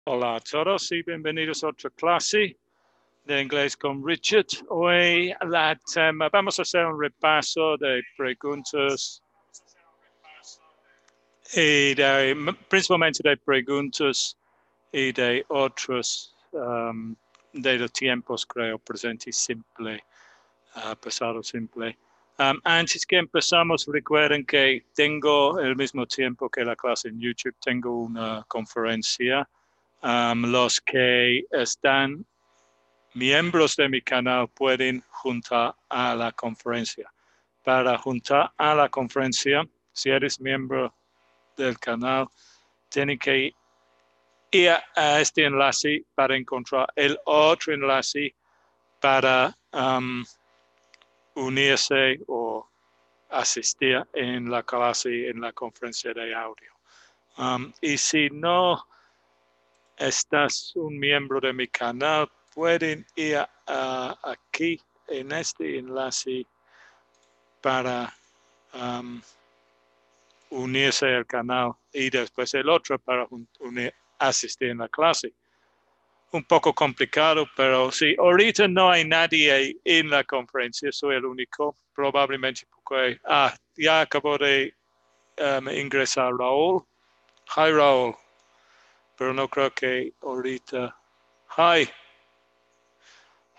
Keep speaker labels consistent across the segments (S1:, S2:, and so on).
S1: Hola a todos y bienvenidos a otra clase de inglés con Richard. Hoy vamos a hacer un repaso de preguntas y principalmente de preguntas y de otros de los tiempos, creo, presente y simple, pasado simple. Antes que empezamos, recuerden que tengo el mismo tiempo que la clase en YouTube, tengo una conferencia. Los que están miembros de mi canal pueden juntar a la conferencia. Para juntar a la conferencia, si eres miembro del canal, tienen que ir a este enlace para encontrar el otro enlace para unirse o asistir en la clase, en la conferencia de audio. Y si no estás un miembro de mi canal, pueden ir aquí en este enlace para unirse al canal y después el otro para asistir en la clase. Un poco complicado, pero sí, ahorita no hay nadie en la conferencia, soy el único, probablemente porque ya acabó de ingresar Raúl. Hi Raúl, pero no creo que ahorita. Hi.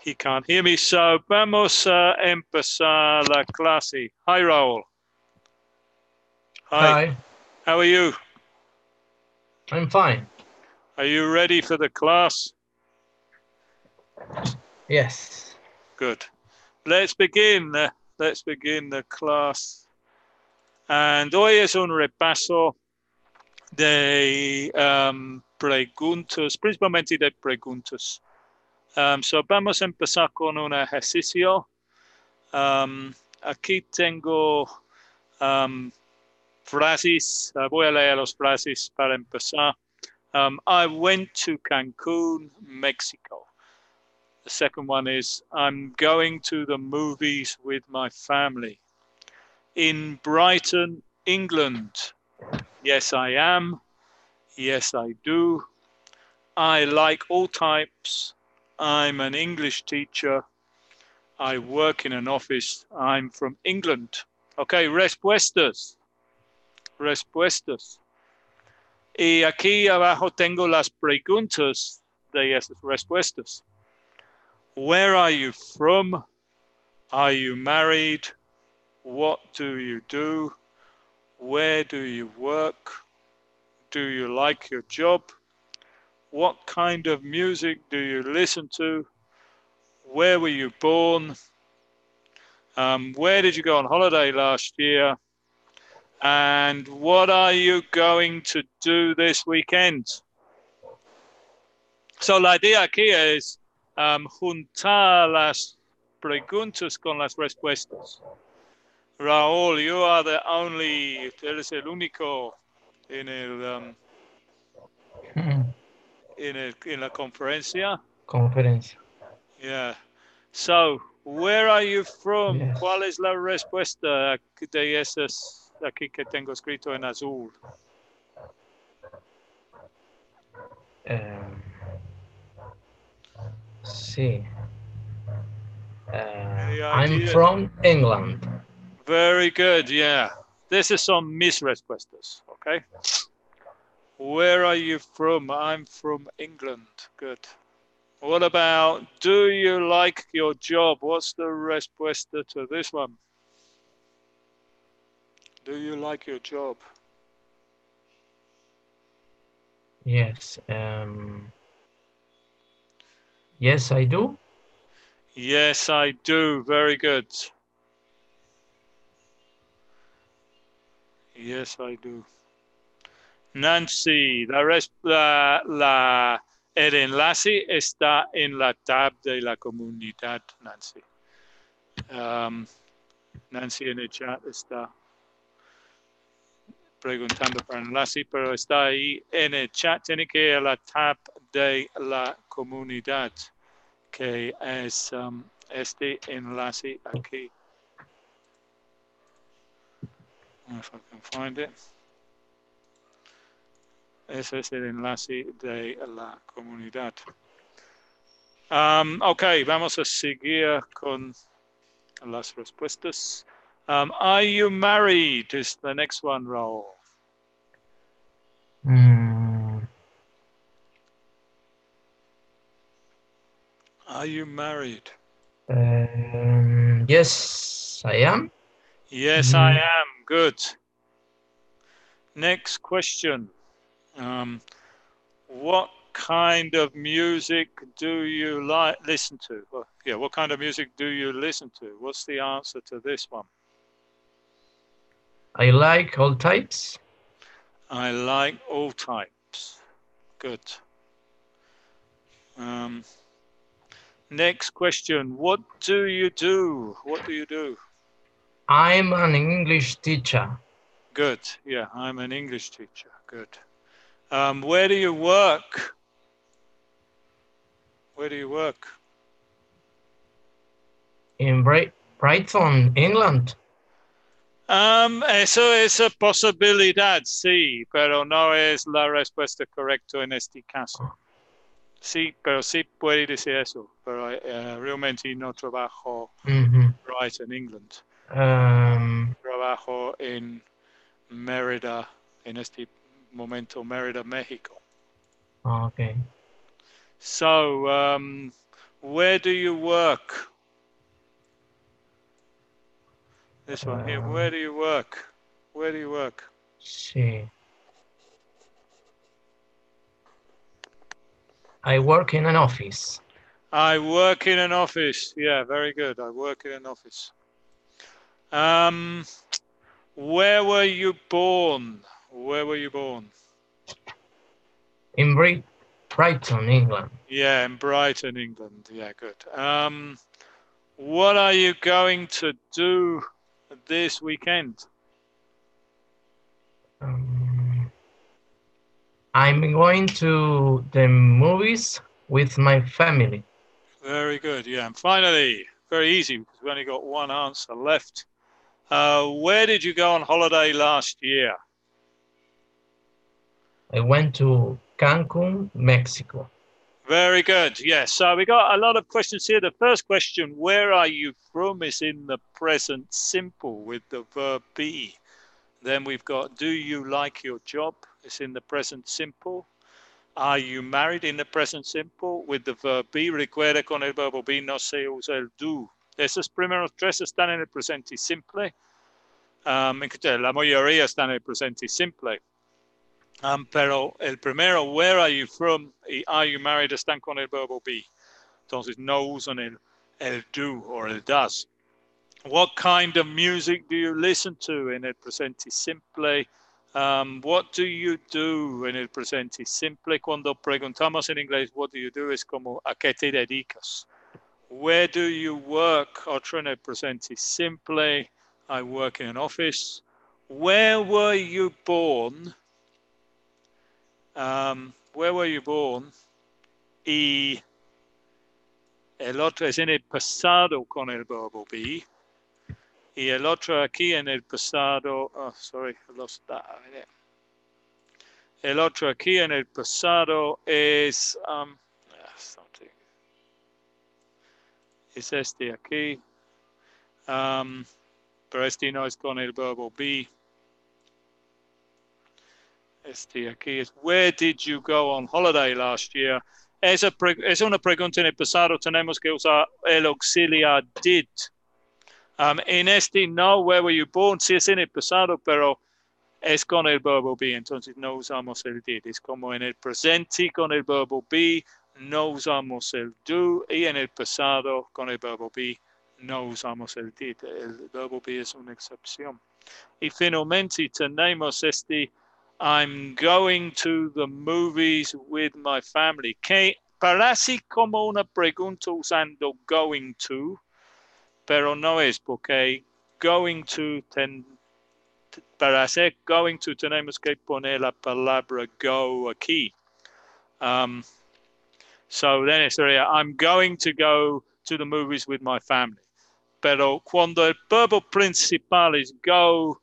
S1: He can't hear me, so vamos a empezar la clase. Hi, Raúl. Hi.
S2: Hi,
S1: How are you?
S2: I'm fine.
S1: Are you ready for the class?
S2: Yes.
S1: Good. Let's begin. Let's begin the class. And hoy es un repaso de preguntas, principalmente de preguntas. So vamos a empezar con un ejercicio. Aquí tengo frases. Voy a leer las frases para empezar. I went to Cancun, Mexico. The second one is, I'm going to the movies with my family. In Brighton, England. Yes, I am. Yes, I do. I like all types. I'm an English teacher. I work in an office. I'm from England. Okay, respuestas. Respuestas. Y aquí abajo tengo las preguntas de esas respuestas. Where are you from? Are you married? What do you do? Where do you work? Do you like your job? What kind of music do you listen to? Where were you born? Where did you go on holiday last year? And what are you going to do this weekend? So la idea aquí es juntar las preguntas con las respuestas. Raúl, you are the only, eres el único en la conferencia.
S2: Conferencia.
S1: Yeah. So, where are you from?
S2: Yes.
S1: ¿Cuál es la respuesta de esas aquí que tengo escrito en azul?
S2: Sí.
S1: Any
S2: I'm
S1: idea?
S2: from England.
S1: Very good, yeah. Esas son mis respuestas, okay? Where are you from? I'm from England. Good. What about, do you like your job? What's the respuesta to this one? Do you like your job?
S2: Yes. Yes, I do.
S1: Yes, I do. Very good. Yes, I do. Nancy, el enlace está en la tab de la comunidad, Nancy. Nancy en el chat está preguntando por el enlace, pero está ahí en el chat. Tiene que ir a la tab de la comunidad, que es este enlace aquí. If I can find it. Ese es el enlace de la comunidad. Ok, vamos a seguir con las respuestas. Are you married? Is the next one, Raul. Are you married?
S2: Yes, I am.
S1: Yes, I am. Good. Next question. What kind of music do you listen to? Well, yeah, what kind of music do you listen to? What's the answer to this one?
S2: I like all types.
S1: I like all types. Good. Next question. What do you do? What do you do?
S2: I'm an English teacher.
S1: Good. Yeah, I'm an English teacher. Good. Where do you work? Where do you work?
S2: In Brighton, England.
S1: Eso es a posibilidad, sí, pero no es la respuesta correcta en este caso. Sí, pero sí puede decir eso, pero realmente no trabajo right en England. Trabajo en Mérida, en este momento, Mérida, México.
S2: Okay.
S1: So, where do you work? This one here. Where do you work? Where do you work?
S2: Sí. I work in an office.
S1: I work in an office. Yeah, very good. I work in an office. Where were you born? Where were you born?
S2: In Brighton, England.
S1: Yeah, in Brighton, England. Yeah, good. What are you going to do this weekend?
S2: I'm going to the movies with my family.
S1: Very good. Yeah, and finally, very easy because we've only got one answer left. Where did you go on holiday last year?
S2: I went to Cancun, Mexico.
S1: Very good. Yes. So we got a lot of questions here. The first question, where are you from, is in the present simple with the verb be. Then we've got, do you like your job? It's in the present simple. Are you married in the present simple with the verb be? Recuerda con el verbo be no se usa el do. Esos primeros tres están en el presente simple. La mayoría están en el presente simple. Pero el primero, where are you from? Y are you married están con el verbo be. Entonces no usan el do or el does. What kind of music do you listen to en el presente simple? What do you do en el presente simple? Cuando preguntamos en inglés, what do you do? Es como, ¿a qué te dedicas? Where do you work? Otro en el presente simple. I work in an office. Where were you born? Where were you born? Y el otro es en el pasado con el verbo be. Y el otro aquí en el pasado, oh, sorry, I lost that. El otro aquí en el pasado es este aquí, pero este no es con el verbo be. Este aquí es, where did you go on holiday last year? Es una pregunta en el pasado, tenemos que usar el auxiliar did. En este no, where were you born? Sí es en el pasado, pero es con el verbo be, entonces no usamos el did. Es como en el presente con el verbo be, no usamos el do, y en el pasado con el verbo be, no usamos el did. El verbo be es una excepción. Y finalmente tenemos este, I'm going to the movies with my family, que parece como una pregunta usando going to, pero no es porque going to para hacer going to tenemos que poner la palabra go aquí. So then it sería, I'm going to go to the movies with my family. Pero cuando el verbo principal es go,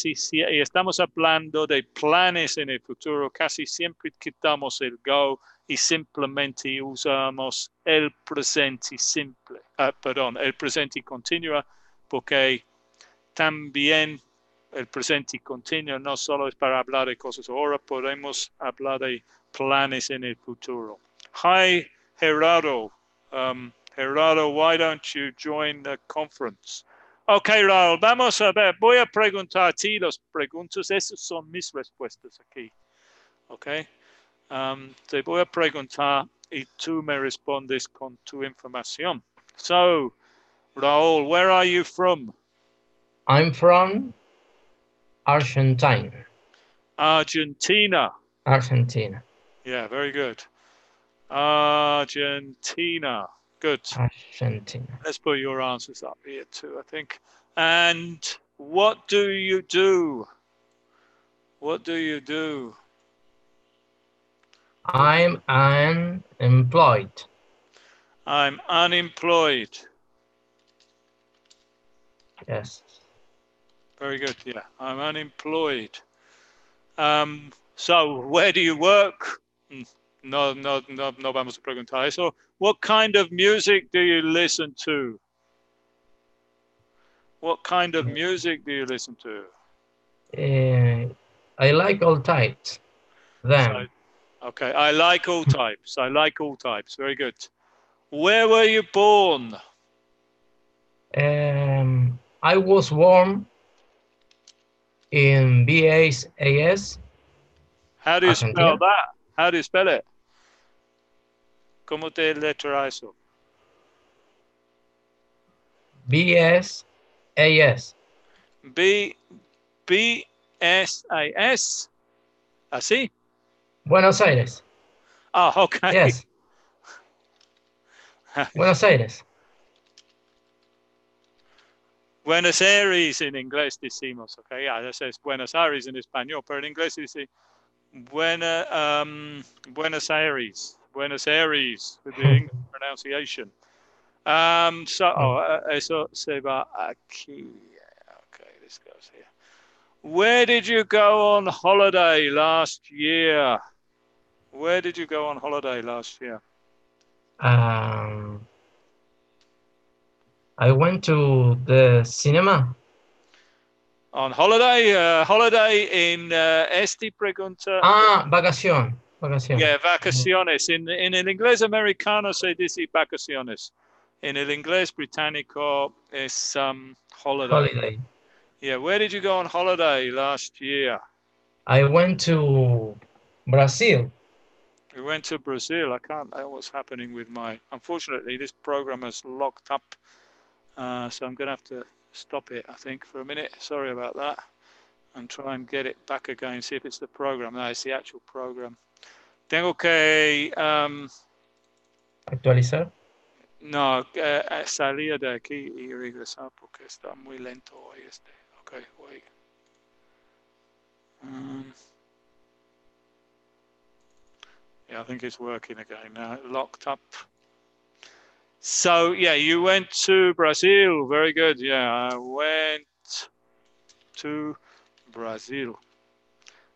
S1: y estamos hablando de planes en el futuro, casi siempre quitamos el go y simplemente usamos el presente simple, el presente continuo, porque también el presente continuo no solo es para hablar de cosas ahora, podemos hablar de planes en el futuro. Hi, Gerardo. Gerardo, why don't you join the conference? Ok, Raúl, vamos a ver. Voy a preguntar a ti las preguntas. Esas son mis respuestas aquí. Ok. Te voy a preguntar y tú me respondes con tu información. So, Raúl, where are you from?
S2: I'm from Argentina.
S1: Argentina.
S2: Argentina.
S1: Yeah, very good. Argentina. Good.
S2: Argentina.
S1: Let's put your answers up here too, I think. And what do you do? What do you do?
S2: I'm unemployed.
S1: I'm unemployed.
S2: Yes.
S1: Very good. Yeah, I'm unemployed. So where do you work? No vamos a preguntar eso. What kind of music do you listen to? What kind of music do you listen to?
S2: I like all types. Them.
S1: So, okay, I like all types. I like all types. Very good. Where were you born?
S2: I was born in BAS.
S1: How do you
S2: Argentina.
S1: spell that? How do you spell it? ¿Cómo te letra eso?
S2: BSAS.
S1: B-S-A-S. ¿Así?
S2: Buenos Aires.
S1: Ah, okay.
S2: Yes. Buenos Aires.
S1: Buenos Aires en inglés decimos, ok, eso es Buenos Aires en español, pero en inglés dice Buenos Aires, Buenos Aires, with the English pronunciation. Eso se va aquí. Okay, this goes here. Where did you go on holiday last year? Where did you go on holiday last year?
S2: I went to the cinema.
S1: On holiday, holiday in este pregunta.
S2: Vacación.
S1: Yeah, vacaciones. En el inglés americano se dice vacaciones. En el inglés británico es holiday.
S2: Holiday.
S1: Yeah, where did you go on holiday last year?
S2: I went to Brazil.
S1: We went to Brazil. I can't. What's happening with unfortunately, this program is locked up. So I'm going to have to stop it, I think, for a minute. Sorry about that. And try and get it back again, see if it's the program. No, it's the actual program. Tengo que...
S2: Actualizar.
S1: No, salir de aquí y regresar porque está muy lento hoy Ok, wait. Yeah, I think it's working again now. Locked up. So, yeah, you went to Brazil. Very good. Yeah, I went to Brazil.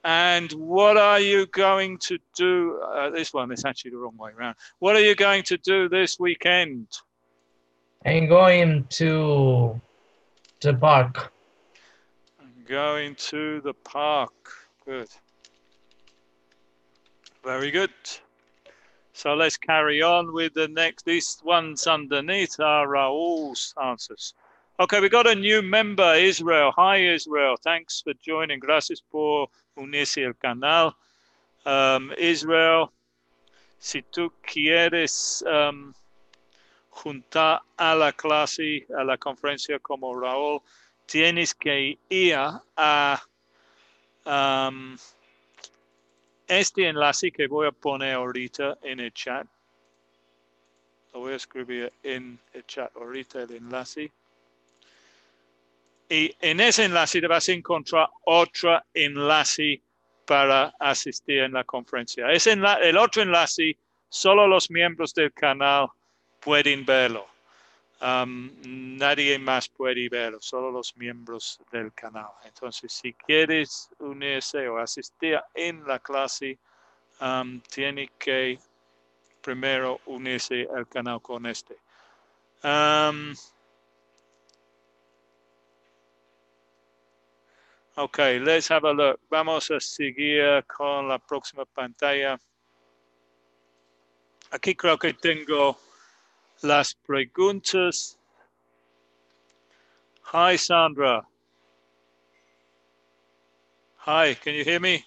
S1: And what are you going to do? This one is actually the wrong way around. What are you going to do this weekend?
S2: I'm going to the park.
S1: I'm going to the park. Good. Very good. So let's carry on with the next. These ones underneath are Raul's answers. Okay, we got a new member, Israel. Hi, Israel. Thanks for joining. Gracias por unirse al canal. Israel, si tú quieres juntar a la clase, a la conferencia como Raúl, tienes que ir a este enlace que voy a poner ahorita en el chat. Lo voy a escribir en el chat ahorita, el enlace. Y en ese enlace te vas a encontrar otro enlace para asistir en la conferencia. El otro enlace, solo los miembros del canal pueden verlo. Nadie más puede verlo, solo los miembros del canal. Entonces, si quieres unirse o asistir en la clase, tiene que primero unirse al canal con este. Okay, let's have a look. Vamos a seguir con la próxima pantalla. Aquí creo que tengo las preguntas. Hi, Sandra. Hi, can you hear me?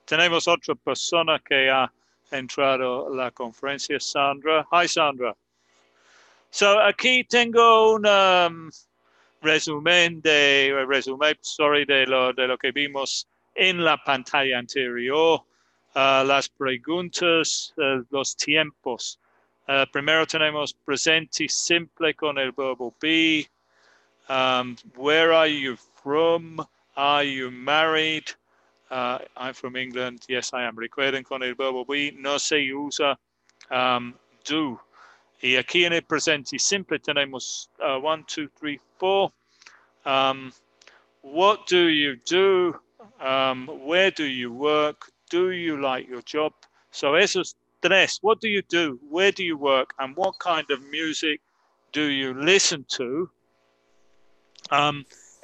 S1: Tenemos otra persona que ha entrado a la conferencia, Sandra. Hi, Sandra. So, aquí tengo un resumen de lo que vimos en la pantalla anterior. Las preguntas, los tiempos. Primero tenemos presente simple con el verbo be. Where are you from? Are you married? I'm from England. Yes, I am. Recuerden con el verbo be no se usa do. Y aquí en el presente simple tenemos 1, 2, 3, 4. What do you do? Where do you work? Do you like your job? So esos tres. What do you do? Where do you work? And what kind of music do you listen to?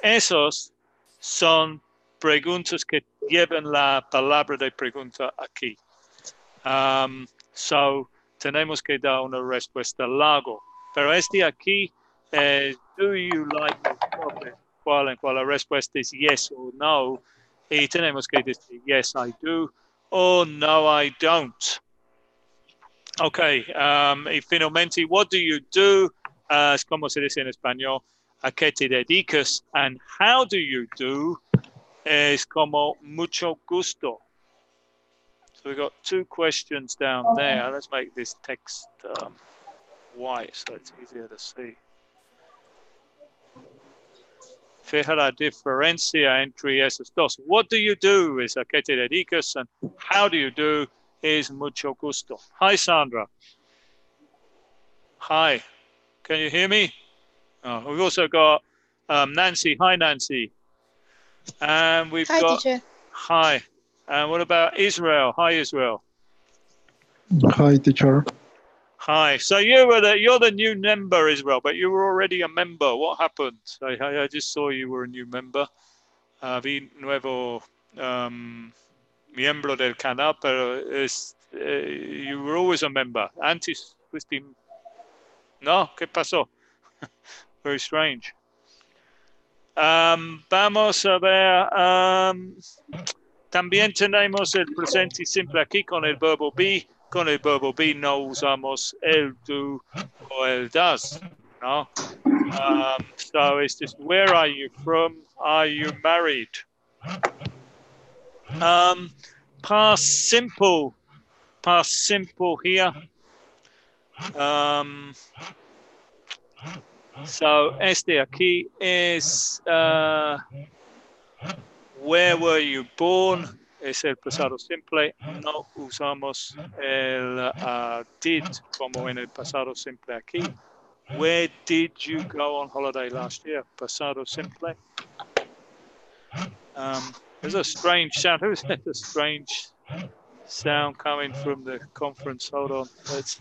S1: Esos son preguntas que llevan la palabra de pregunta aquí. So tenemos que dar una respuesta larga. Pero este aquí, do you like your job? En cual la respuesta es yes or no. Y tenemos que decir yes, I do, or no, I don't. Okay, y finalmente, what do you do? ¿Cómo se dice en español? ¿A qué te dedicas? And how do you do? Es como mucho gusto. So we've got 2 questions down there. Let's make this text white so it's easier to see. Fija la diferencia entre esos dos. What do you do is a qué te dedicas, and how do you do is mucho gusto. Hi, Sandra. Hi. Can you hear me? Oh, we've also got Nancy. Hi, Nancy. And we've got...
S3: Teacher.
S1: Hi. And what about Israel? Hi, Israel.
S4: Hi, teacher.
S1: Hi. So you're the new member, Israel, but you were already a member. What happened? I just saw you were a new member. Vi nuevo miembro del canal, pero you were always a member. Antes fuiste... No, ¿qué pasó? Very strange. Vamos a ver. También tenemos el presente simple aquí con el verbo be. Con el verbo be no usamos el do o el does, ¿no? So it's just, where are you from? Are you married? Past simple here. So este aquí es where were you born? Es el pasado simple. No usamos el did como en el pasado simple aquí. Where did you go on holiday last year? Pasado simple. There's a strange sound. Who's that? A strange sound coming from the conference. Hold on. Let's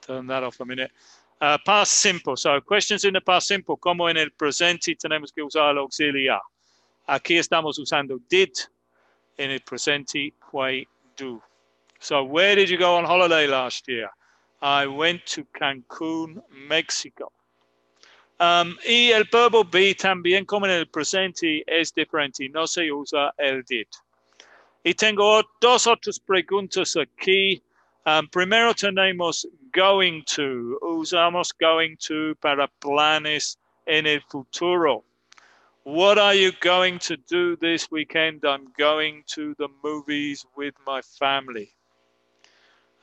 S1: turn that off a minute. Past simple. So questions in the past simple. Como en el presente tenemos que usar el auxiliar. Aquí estamos usando did. En el presente fue do. So where did you go on holiday last year? I went to Cancún, Mexico. Y el verbo be también como en el presente es diferente. No se usa el did. Y tengo 2 otras preguntas aquí. Primero tenemos going to. Usamos going to para planes en el futuro. What are you going to do this weekend? I'm going to the movies with my family.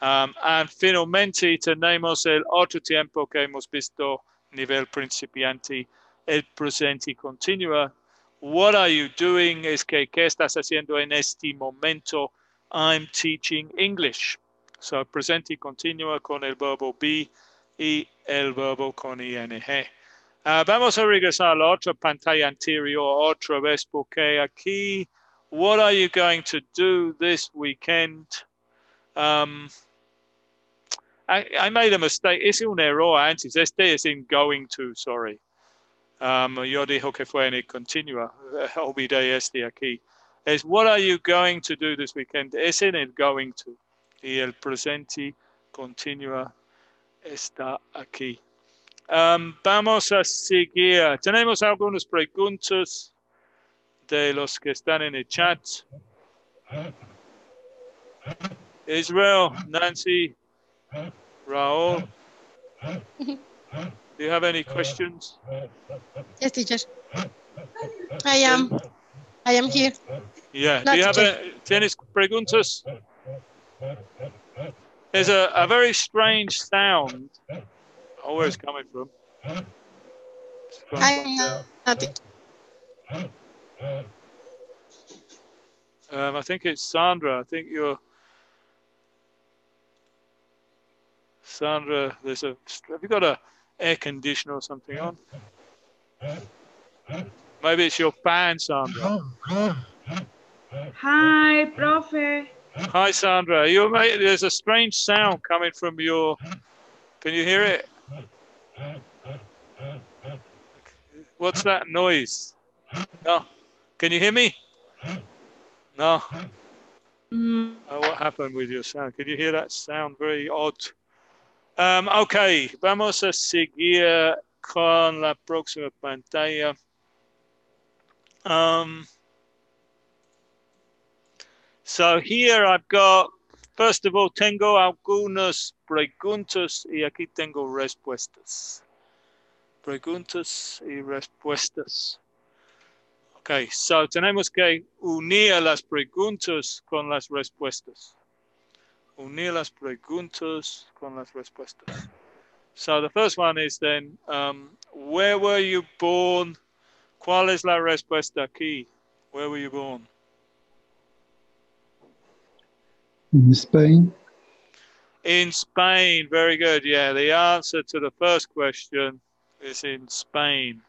S1: And finalmente tenemos el otro tiempo que hemos visto, nivel principiante, el presente continua. What are you doing? Es que, ¿qué estás haciendo en este momento? I'm teaching English. So, presente continuo con el verbo be y el verbo con ing. Vamos a regresar a la otra pantalla anterior otra vez porque aquí, what are you going to do this weekend? I made a mistake. Es un error antes. Este es in going to, sorry. Yo dijo que fue en el continua. Olvidé este aquí. Es what are you going to do this weekend? Es en el going to. Y el presente continua está aquí. Vamos a seguir. Tenemos algunas preguntas de los que están en el chat. Israel, Nancy, Raul, do you have any questions?
S3: Yes, teacher. I am here.
S1: Yeah.
S3: No,
S1: Do you have
S3: teacher.
S1: ¿Tienes preguntas? There's a very strange sound. Oh, where it's coming from?
S3: I'm not teacher.
S1: I think it's Sandra. I think you're Sandra. Have you got a air conditioner or something on? Maybe it's your fan, Sandra.
S5: Hi, Profe.
S1: Hi, Sandra. There's a strange sound coming from your. Can you hear it? What's that noise? No. Can you hear me? No. What happened with your sound? Can you hear that sound? Very odd. Okay, vamos a seguir con la próxima pantalla. So here I've got, first of all, tengo algunas preguntas y aquí tengo respuestas. Preguntas y respuestas. Okay, so tenemos que unir las preguntas con las respuestas. Unir las preguntas con las respuestas. So the first one is then, where were you born? ¿Cuál es la respuesta aquí? Where were you born?
S4: In Spain.
S1: In Spain, very good. Yeah, the answer to the first question is in Spain.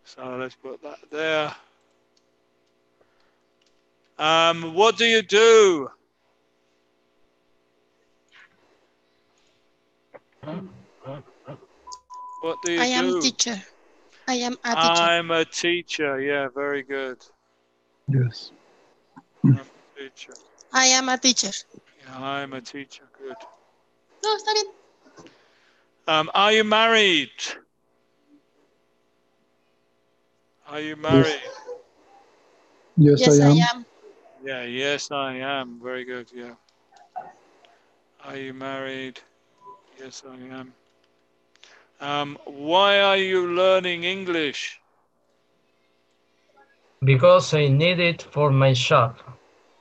S1: So let's put that there. What do you do? What do you do?
S3: I am teacher. I am a teacher.
S1: I'm a teacher. Yeah, very good.
S4: Yes.
S1: I'm a teacher.
S3: I am a teacher.
S1: Yeah, I'm a teacher. Good.
S3: No, está bien.
S1: Are you married? Are you married?
S4: Yes,
S3: Yes,
S4: I am.
S3: I am.
S1: Yeah, yes, I am. Very good. Yeah. Are you married? Yes, I am. Why are you learning English?
S2: Because I need it for my job.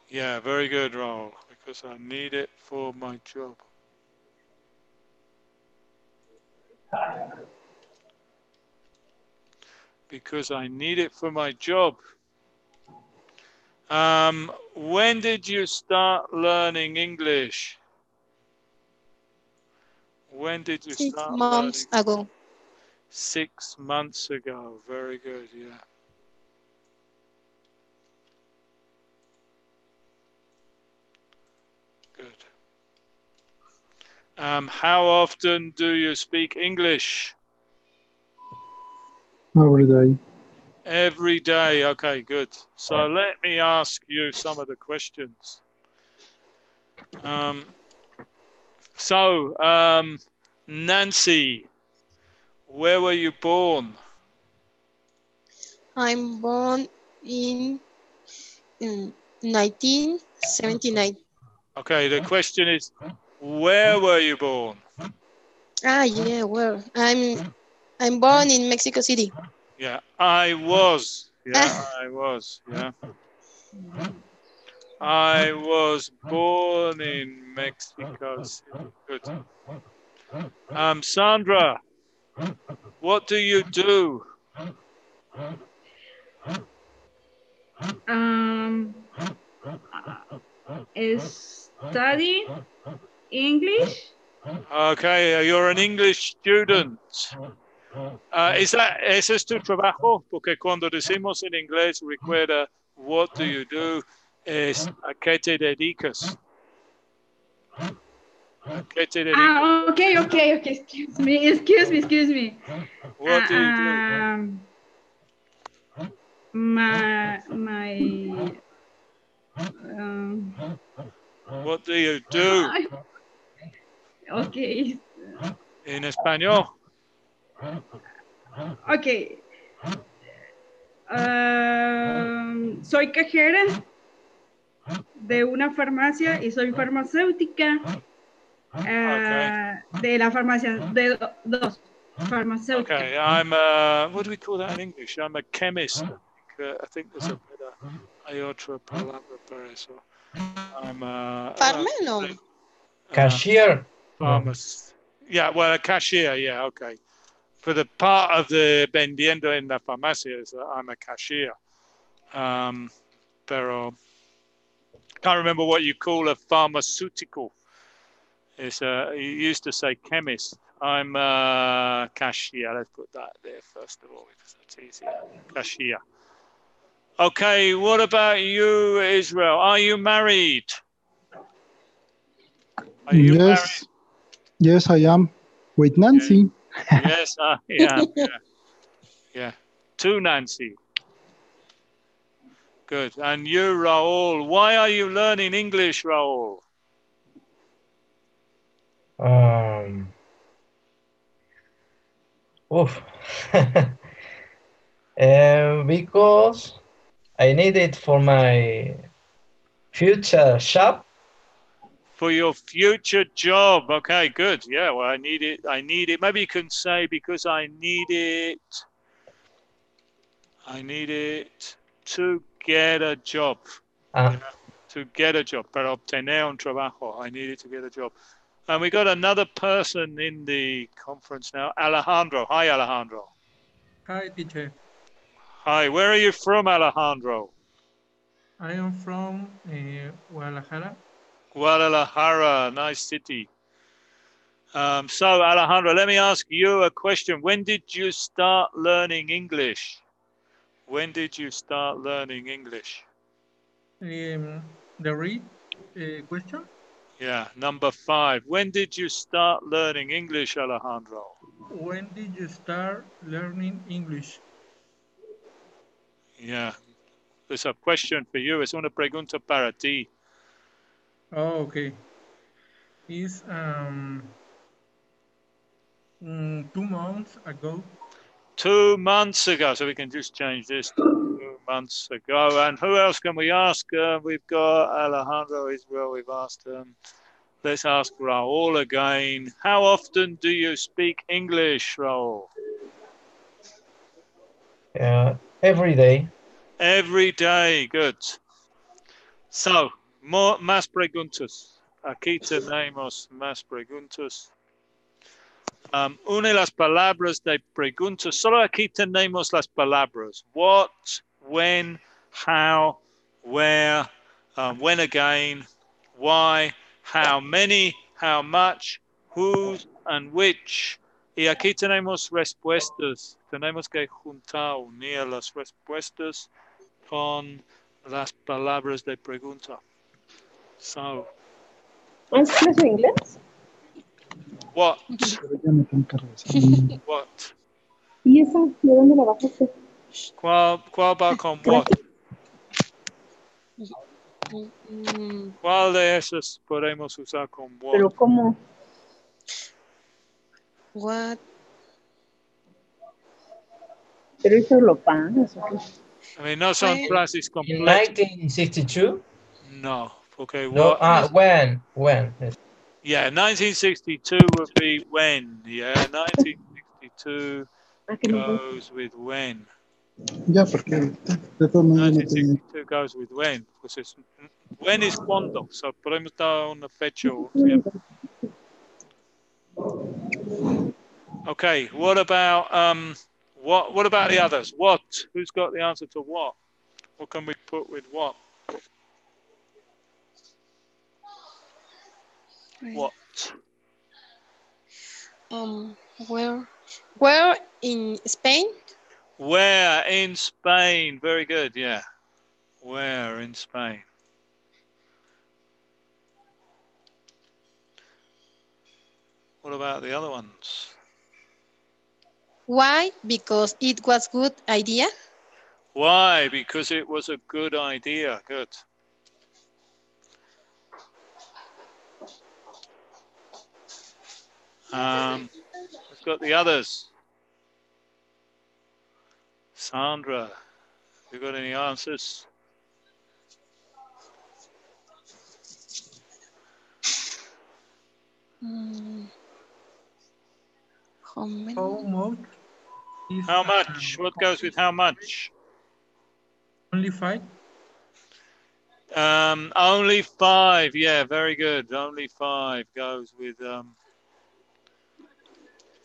S1: Yeah, very good, Raul. Because I need it for my job. Because I need it for my job. When did you start learning English? When did you
S3: 6
S1: start
S3: months
S1: learning?
S3: ago.
S1: 6 months ago. Very good, yeah. Good. How often do you speak English?
S4: Every day.
S1: Every day. Okay, good. So let me ask you some of the questions. Nancy, where were you born?
S3: I'm born in 1979.
S1: Okay, the question is, where were you born?
S3: Ah, yeah, well, I'm born in Mexico City.
S1: Yeah, I was. Yeah, I was. Yeah. I was born in Mexico City. Good. Sandra, what do you do?
S5: study English.
S1: Okay, you're an English student. ¿Ese es tu trabajo? Porque cuando decimos en inglés, recuerda, what do you do? Es a qué te dedicas. ¿A qué te dedicas?
S5: Okay. Excuse me.
S1: What do you do? What do you do?
S5: Okay.
S1: En español.
S5: Okay. Soy cajera de una farmacia y soy farmacéutica. De la farmacia, de dos farmacéuticas.
S1: Okay, I'm what do we call that in English? I'm a chemist. I think there's a better hay otra palabra para eso. I'm
S3: Farmer, no.
S2: Cashier.
S1: Pharmacist. Yeah, well, a cashier. Yeah, okay. For the part of the vendiendo en la farmacia, I'm a cashier. Pero can't remember what you call a pharmaceutical. It's you used to say chemist. I'm a cashier. Let's put that there first of all because that's easier. Cashier. Okay, what about you, Israel? Are you married? Are you
S4: Yes. Yes, I am. With Nancy.
S1: married? Yes, I am. Yeah. To Nancy. Good. And you, Raul, why are you learning English, Raul?
S2: Because I need it for my future shop.
S1: For your future job. Okay, good. Yeah, well, I need it. Maybe you can say because I need it to get a job. To get a job. Para obtener un trabajo. I need it to get a job. And we got another person in the conference now, Alejandro. Hi, Alejandro.
S6: Hi, teacher.
S1: Hi, where are you from, Alejandro?
S6: I am from Guadalajara.
S1: Guadalajara, nice city. So, Alejandro, let me ask you a question. When did you start learning English? When did you start learning English?
S6: The read question?
S1: Yeah, number 5. When did you start learning English, Alejandro?
S6: When did you start learning English?
S1: Yeah, there's a question for you. Es una pregunta para ti.
S6: Oh, okay. It's 2 months ago.
S1: 2 months ago. So we can just change this to 2 months ago. And who else can we ask? We've got Alejandro Israel. We've asked him. Let's ask Raul again. How often do you speak English, Raul?
S2: Every day.
S1: Every day. Good. So, más preguntas. Aquí tenemos más preguntas. Una de las palabras de preguntas. Solo aquí tenemos las palabras. What, when, how, where, when again, why, how many, how much, whose, and which. Y aquí tenemos respuestas. Tenemos que juntar, unir las respuestas con las palabras de pregunta. So,
S7: ¿Es clase de inglés?
S1: what?
S4: Pero ya me tengo que regresar.
S1: What?
S7: ¿Y esa? ¿De dónde la bajaste?
S1: ¿Cuál va con what? ¿Cuál de esas podemos usar con what?
S7: ¿Pero cómo?
S3: What?
S7: ¿Pero eso lo pagas o qué?
S1: I mean, no son frases
S2: In
S1: completas.
S2: 1962?
S1: No, porque
S2: No.
S1: what?
S2: When?
S1: Yeah, 1962 would be when. Yeah, 1962 goes with when.
S4: Ya, porque de todos modos no tenía.
S1: 1962 goes with when. Pues es, when is cuando. So podemos dar una fecha o un tiempo. Okay, what about what about the others? What? Who's got the answer to what? What can we put with what? What?
S3: Um, where? Where in Spain?
S1: Where in Spain? Very good, yeah. Where in Spain? What about the other ones?
S3: Why? Because it was good idea.
S1: Why? Because it was a good idea. Good. Let's got the others. Sandra, have you got any answers?
S3: How many?
S6: How much is
S1: How much? What goes with how much?
S6: only 5?
S1: Only 5. Yeah, very good. Only 5 goes with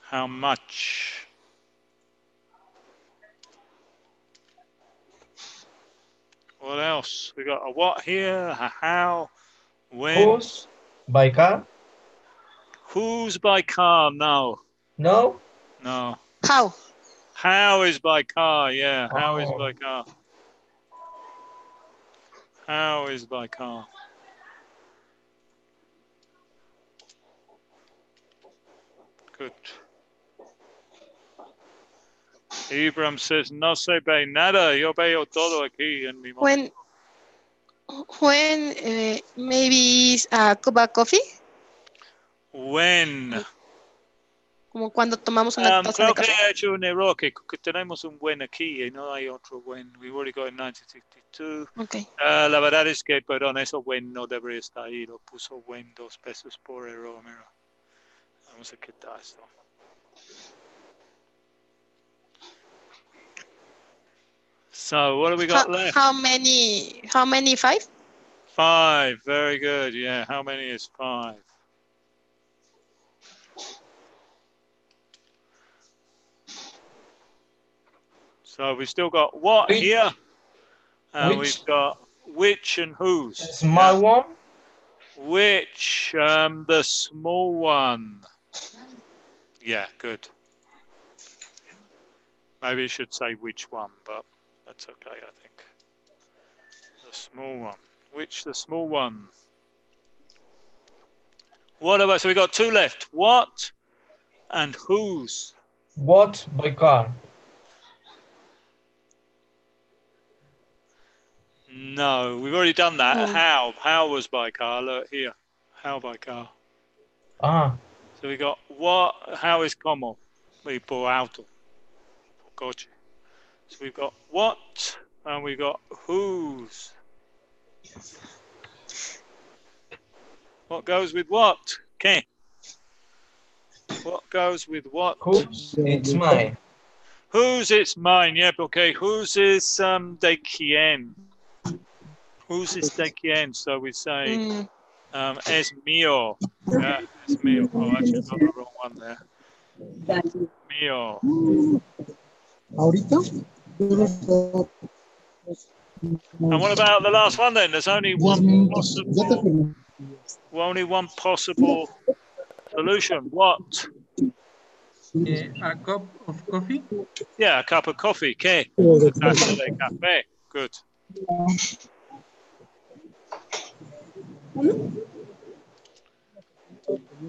S1: how much. What else? We got a what here, a how, when.
S2: Who's by car?
S1: Who's by car? No.
S2: No?
S1: No.
S3: How?
S1: How is by car? Yeah, how is
S2: Oh.
S1: by car? How is by car? Good. Ibram says, no se ve nada. Yo veo todo aquí en mi monitor.
S3: When maybe is a cup of coffee,
S1: When.
S3: como cuando tomamos una taza
S1: Creo
S3: de
S1: que
S3: café.
S1: he hecho un error, que tenemos un when aquí y no hay otro when. We've already got in 1962.
S3: Okay.
S1: La verdad es que, perdón, eso when no debería estar ahí. Lo puso when 2 veces por error. Mira. Vamos a quitar esto. So what have we got left?
S3: How many? 5?
S1: 5. Very good. Yeah. How many is 5? So we've still got what
S2: Which?
S1: here?
S2: Which?
S1: We've got which and whose.
S2: Small one?
S1: Which? The small one. Yeah, good. Maybe you should say which one, but that's okay, I think. The small one. Which the small one? What about, so we got 2 left. What and whose?
S2: What by car?
S1: No, we've already done that.
S3: Oh.
S1: How? How was by car? Look here. How by car?
S2: Ah.
S1: So we got what? How is como? We por auto. Por coche. So we've got what and we've got whose. What goes with what? Okay. What goes with what?
S2: Whose? It's mine.
S1: Whose? It's mine. Yep. Okay. Whose is de quien? Whose is de quien? So we say es mío. Yeah, es mío. Oh, actually, got the wrong one there. Mío.
S4: Ahorita.
S1: And what about the last one then? There's only one possible solution. What?
S6: A cup of coffee?
S1: Yeah, a cup of coffee. ¿Qué? Una taza de café. Good.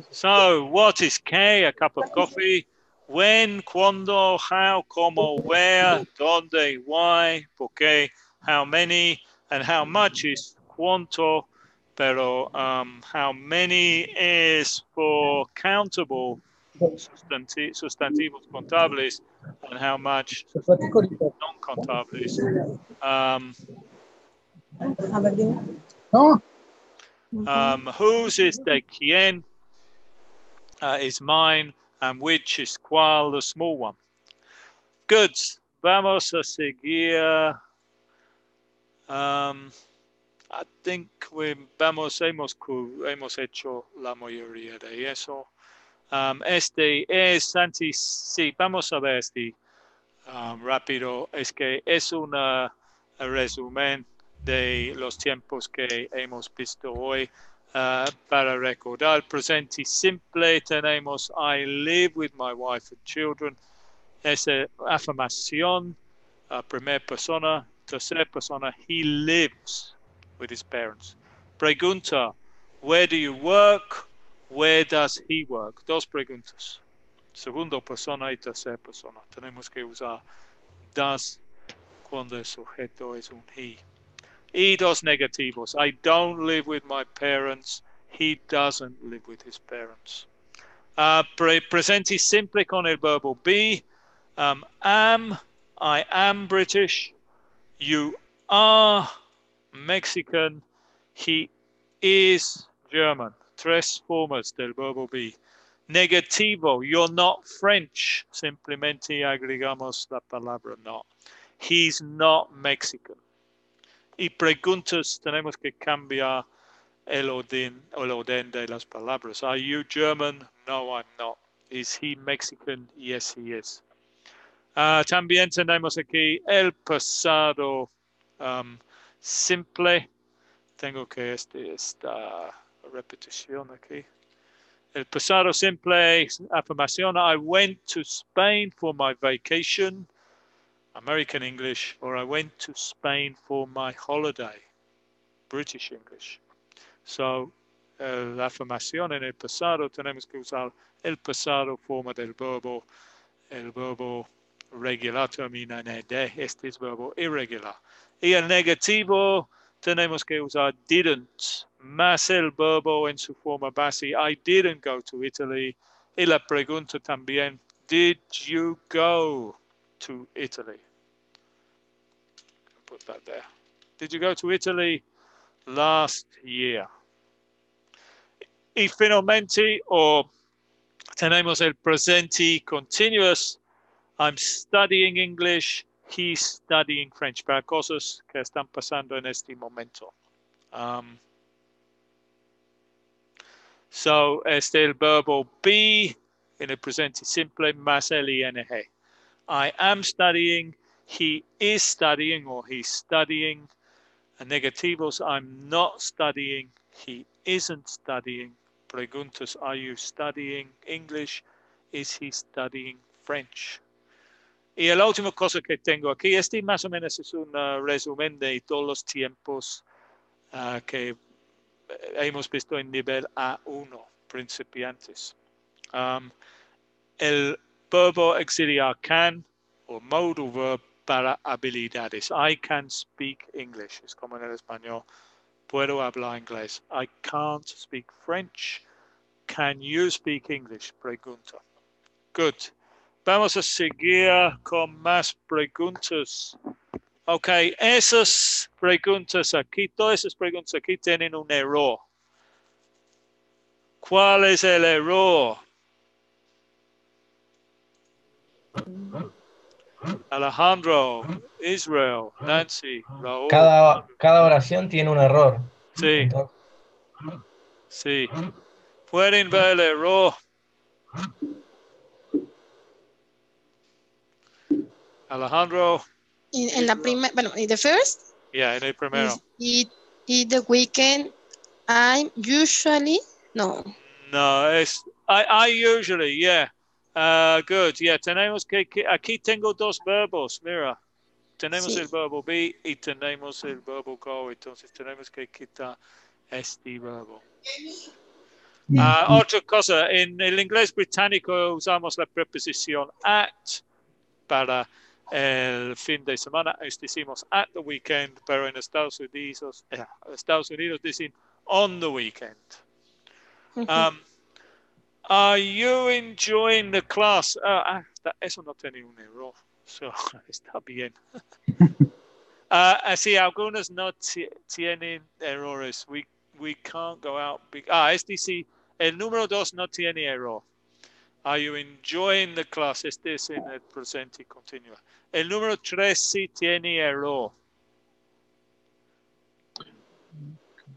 S1: So, what is qué? A cup of coffee. When, cuando, how, como, where, donde, why, por qué, how many, and how much is cuánto, pero how many is for countable sustantivos contables, and how much non-contables. Whose is de quién is mine, and which is cuál, the small one. Good. Vamos a seguir. I think hemos hecho la mayoría de eso. Este es, Santi, sí, vamos a ver este rápido. Es que es un resumen de los tiempos que hemos visto hoy. para recordar el presente simple tenemos I live with my wife and children. Esa afirmación, primera persona, tercera persona, he lives with his parents. Pregunta, where do you work? Where does he work? Dos preguntas. Segunda persona y tercera persona. Tenemos que usar does cuando el sujeto es un he. Y dos negativos. I don't live with my parents. He doesn't live with his parents. Presente simple con el verbo be. I am British. You are Mexican. He is German. Tres formas del verbo be. Negativo, you're not French. Simplemente agregamos la palabra not. He's not Mexican. Y preguntas, tenemos que cambiar el orden de las palabras. Are you German? No, I'm not. Is he Mexican? Yes, he is. También tenemos aquí el pasado simple. Tengo que esta repetición aquí. El pasado simple, afirmación. I went to Spain for my vacation. American English. Or I went to Spain for my holiday. British English. So, la afirmación en el pasado tenemos que usar el pasado forma del verbo. El verbo regular termina en ed. Este es verbo irregular. Y el negativo tenemos que usar didn't más el verbo en su forma base. I didn't go to Italy. Y la pregunta también, did you go to Italy? Put that there. Did you go to Italy last year? Y finalmente, tenemos el presente continuous. I'm studying English. He's studying French. Para cosas que están pasando en este momento. So, el verbo be en el presente simple más el ing. I am studying. He is studying or he's studying. Negativos, I'm not studying. He isn't studying. Preguntas, are you studying English? Is he studying French? Y la última cosa que tengo aquí, más o menos es un resumen de todos los tiempos que hemos visto en nivel A1, principiantes. El verbo auxiliar can o modal verb para habilidades. I can speak English, es como en el español. Puedo hablar inglés. I can't speak French. Can you speak English? Pregunta. Good. Vamos a seguir con más preguntas. Ok, esas preguntas aquí, todas esas preguntas aquí tienen un error. ¿Cuál es el error? Alejandro, Israel, Nancy, Raúl.
S2: Cada oración tiene un error.
S1: Sí.
S2: Entonces,
S1: sí. Pueden ver el error. Alejandro.
S3: En la primera, bueno, in the first.
S1: Yeah, en el primero.
S3: Is the weekend I'm usually, no.
S1: No, es I usually, yeah. Good, yeah. Tenemos que aquí tengo dos verbos, mira. Tenemos el verbo be y tenemos el verbo go. Entonces tenemos que quitar este verbo. Otra cosa, en el inglés británico usamos la preposición at para el fin de semana. Decimos at the weekend, pero en Estados Unidos dicen on the weekend. Are you enjoying the class? Eso no tiene un error. So, está bien. Así, algunas no tienen errores. We can't go out. Este sí, el número 2 no tiene error. Are you enjoying the class? Este es en el presente continuo. El número 3 sí tiene error.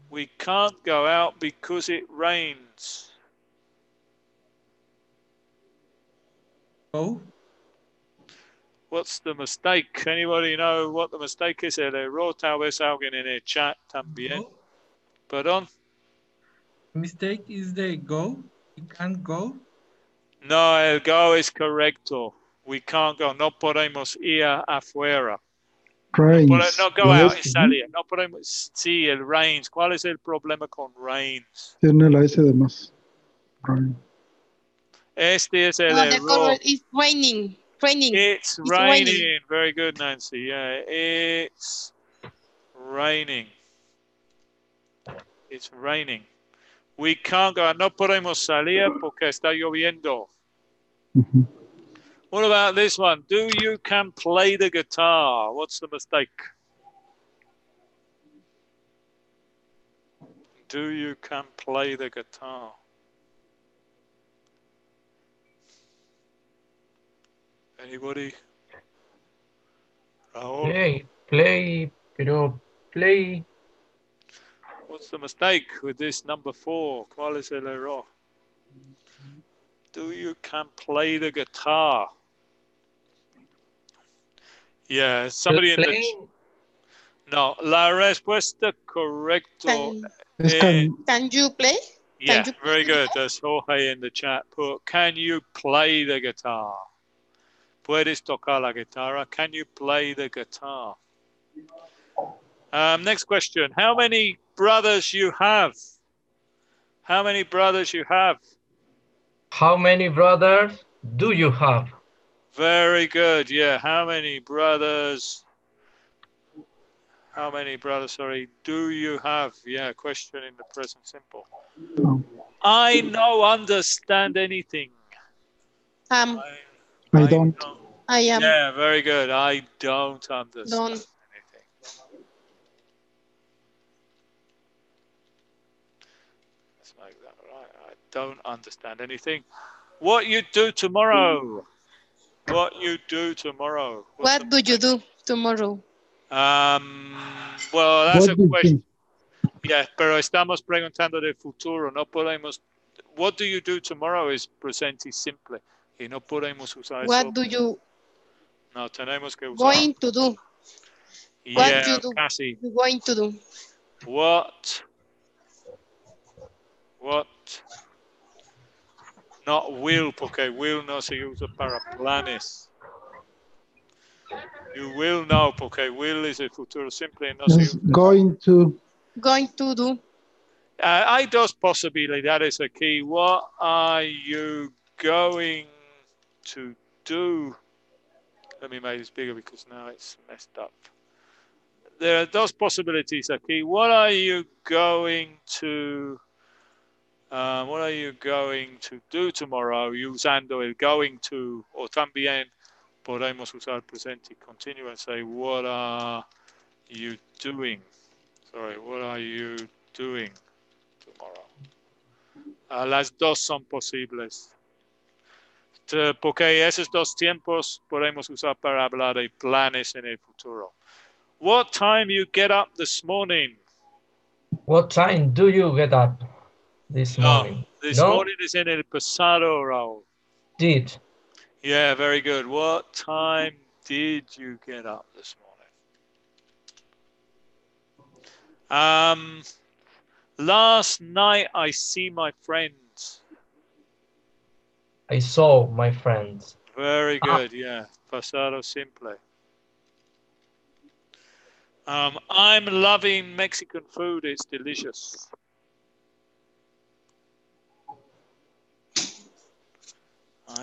S1: We can't go out because it rains.
S6: Oh.
S1: What's the mistake? Anybody know what the mistake is? El error, tal vez alguien en el chat también.
S6: No.
S1: Perdón.
S6: Mistake is the go. We can't go.
S1: No, el go es correcto. We can't go. No podemos ir afuera.
S4: Rains.
S1: No go out, es salir. No podemos. Sí, el rains. ¿Cuál es el problema con rains?
S4: Tiene la S de más. Rain.
S1: Este es el
S3: No, the
S1: error.
S3: correct is raining. Raining.
S1: It's raining. Very good, Nancy. Yeah, it's raining. It's raining. We can't go. No podemos salir porque está lloviendo.
S4: Mhm.
S1: What about this one? Do you can play the guitar? What's the mistake? Do you can play the guitar? Anybody? Raúl?
S2: Play.
S1: What's the mistake with this number 4? ¿Cuál es el error? Do you can play the guitar? Yeah, somebody in the... No, la respuesta correcto
S4: Es
S3: Can you play?
S1: Yeah,
S3: Can you
S1: very
S3: play
S1: good. There's Jorge in the chat. Put, can you play the guitar? ¿Puedes tocar la guitarra? Can you play the guitar? Next question. How many brothers you have? How many brothers you have?
S2: How many brothers do you have?
S1: Very good. Yeah. How many brothers? Sorry, do you have? Yeah. Question in the present simple. I no understand anything.
S4: I don't.
S3: I am.
S1: Yeah. Very good. I don't understand anything. Let's make that right. I don't understand anything. What you do tomorrow? What you do tomorrow?
S3: What do you do tomorrow?
S1: Well, that's a question. Yeah, pero estamos preguntando de futuro. No podemos. What do you do tomorrow is presente simple. Y no podemos usar eso.
S3: What do you
S1: No, tenemos que usar.
S3: going to do?
S1: Yeah,
S3: What you do?
S1: casi.
S3: You going to do?
S1: What? Not will, porque will no se usa para planes. You will know, porque will is el futuro simple. No se usa.
S4: Going to.
S3: Going to do.
S1: Hay dos posibilidades aquí. What are you going to do? Let me make this bigger because now it's messed up. There are dos possibilities aquí. What are you going to do tomorrow? Usando el going to, o también podemos usar presente continuo and say, what are you doing? Sorry, what are you doing tomorrow? Las dos son posibles. Porque esos dos tiempos podemos usar para hablar de planes en el futuro. What time you get up this morning?
S2: What time do you get up this morning?
S1: This morning is en el pasado, Raúl.
S2: Did.
S1: Yeah, very good. What time did you get up this morning? Last night I see my friends.
S2: I saw my friends.
S1: Very good, yeah. Pasado simple. I'm loving Mexican food. It's delicious.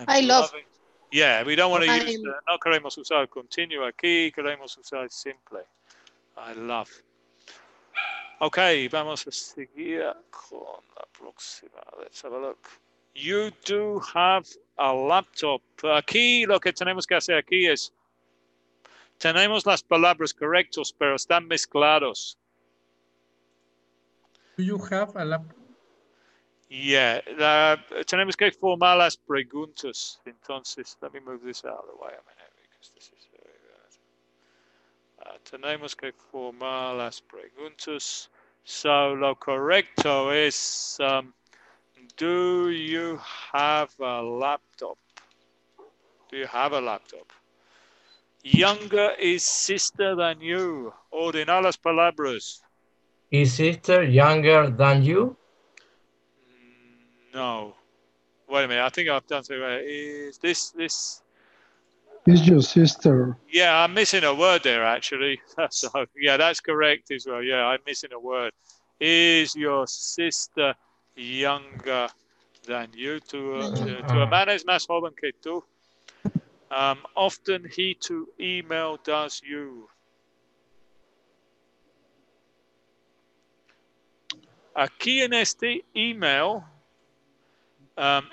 S3: I love.
S1: Yeah, we don't want to use the, no queremos usar continuo aquí, queremos usar simple. I love. Okay, vamos a seguir con la próxima. Let's have a look. You do have a laptop. Aquí lo que tenemos que hacer aquí es, tenemos las palabras correctas, pero están mezclados.
S6: Do you have a laptop?
S1: Yeah, tenemos que formar las preguntas. Entonces, let me move this out of the way a minute because this is very bad. Tenemos que formar las preguntas. So, lo correcto es, do you have a laptop? Do you have a laptop? Younger is sister than you. Ordenar las palabras.
S2: Is sister younger than you?
S1: No. Wait a minute. I think I've done something right. Is this?
S4: Is your sister?
S1: Yeah, I'm missing a word there, actually. So, yeah, that's correct as well. Yeah, I'm missing a word. Is your sister younger than you? Tu hermana es más joven que tú. Often he to email does you. Aquí en este email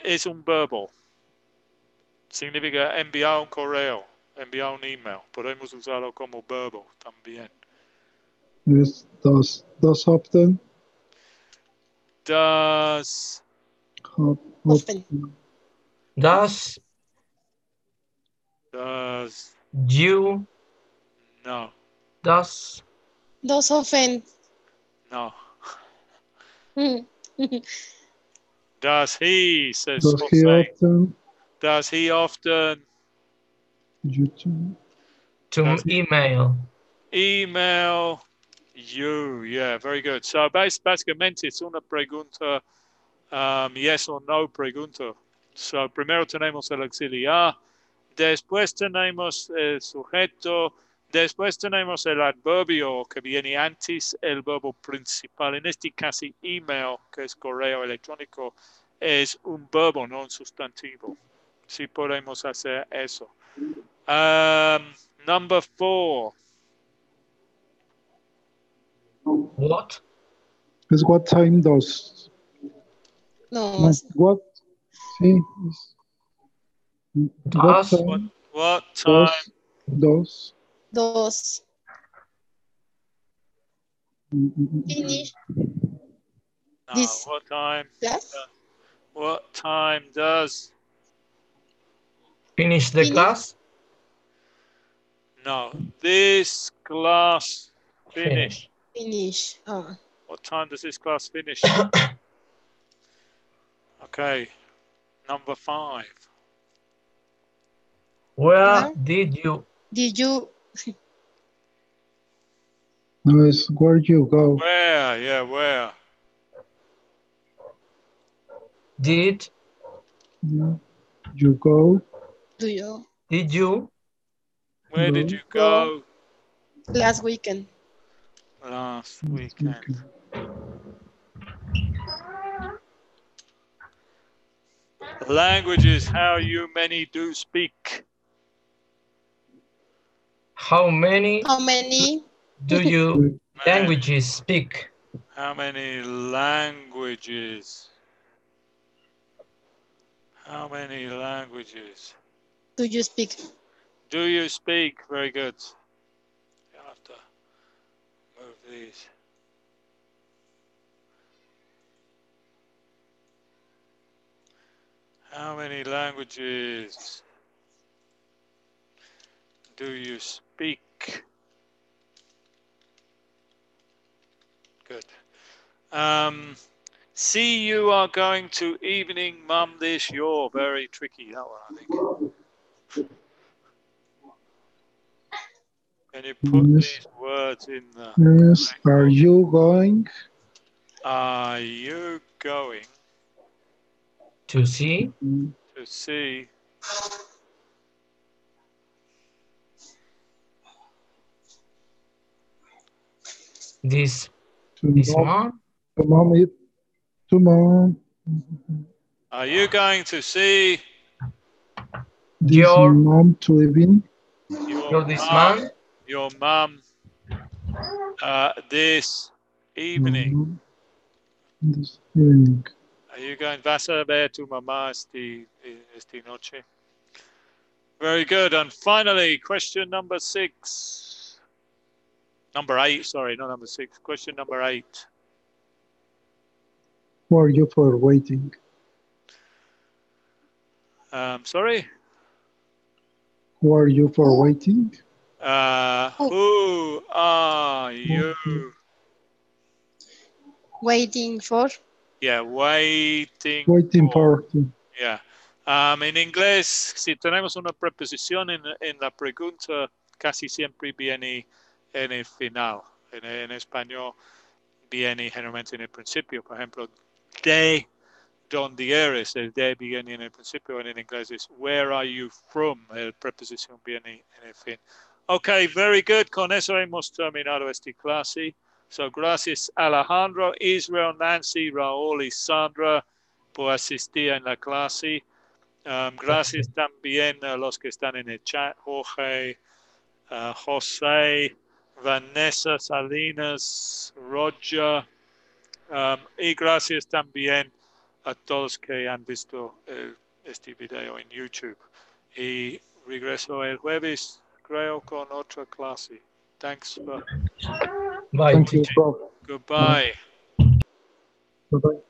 S1: es un verbo. Significa enviar un correo, enviar un email. Podemos usarlo como verbo también.
S4: Yes, does often.
S1: Does
S3: Often.
S2: Does you?
S1: No.
S2: Does
S3: Often.
S1: No. Does he? Says
S4: Does he
S1: Jose.
S4: often?
S1: Does he often
S4: You too.
S2: to email?
S1: Email you? Yeah, very good. So básicamente es una pregunta, yes or no pregunta. So primero tenemos el auxiliar, después tenemos el sujeto, después tenemos el adverbio que viene antes el verbo principal. En este caso, email, que es correo electrónico, es un verbo, no un sustantivo. Sí podemos hacer eso. Number 4.
S2: What?
S4: Is what time does?
S3: No.
S4: What? Sí. What
S2: Does
S4: time
S1: What time
S4: does?
S3: Dos. Finish. This
S1: what time
S3: class.
S1: what time does
S2: finish the
S3: Finish.
S2: class?
S1: no this class finish?
S3: Finish. Oh.
S1: What time does this class finish? Okay, number 5.
S2: Where did you?
S3: Did you?
S4: No, it's where you go.
S1: Where? Yeah, where?
S2: Did
S4: Yeah. You go.
S3: Do you?
S2: did you?
S1: Where did you go
S3: Last weekend.
S1: last weekend? Languages, how you many do speak?
S2: How many
S3: How many?
S2: do you languages speak?
S1: How many languages? How many languages
S3: Do you speak?
S1: do you speak? Very good. You have to move these. How many languages do you speak? Good. See, you are going to evening mum this year. Very tricky, that one, I think. Can you put these words in the...
S4: Yes. Are you going?
S1: Are you going
S2: To see?
S1: to see
S2: This
S4: Tomorrow.
S2: month?
S4: Tomorrow.
S1: Are you going to see
S4: This
S2: Your
S4: mom living.
S2: this month?
S1: your mum this evening?
S4: This evening.
S1: Are you going? ¿Vas a ver tu mamá esta noche? Very good. And finally, question number 6. Number 8, sorry, not number 6. Question number 8.
S4: Who are you for waiting?
S1: Sorry?
S4: Who are you for waiting?
S1: Who are you?
S3: Waiting for?
S1: Yeah, waiting
S4: for.
S1: Yeah. En inglés, si tenemos una preposición en la pregunta, casi siempre viene en el final. En español viene generalmente en el principio. Por ejemplo, ¿Dónde eres? El de viene en el principio, en inglés es where are you from? El preposición viene en el fin. Ok, very good. Con eso hemos terminado esta clase. So, gracias Alejandro, Israel, Nancy, Raúl y Sandra por asistir en la clase. Gracias también a los que están en el chat, Jorge, José, Vanessa Salinas, Roger, y gracias también a todos que han visto este video en YouTube. Y regreso el jueves, creo, con otra clase. Thanks for
S2: Bye.
S4: Thank you, Prof.
S1: goodbye.
S4: Bye-bye.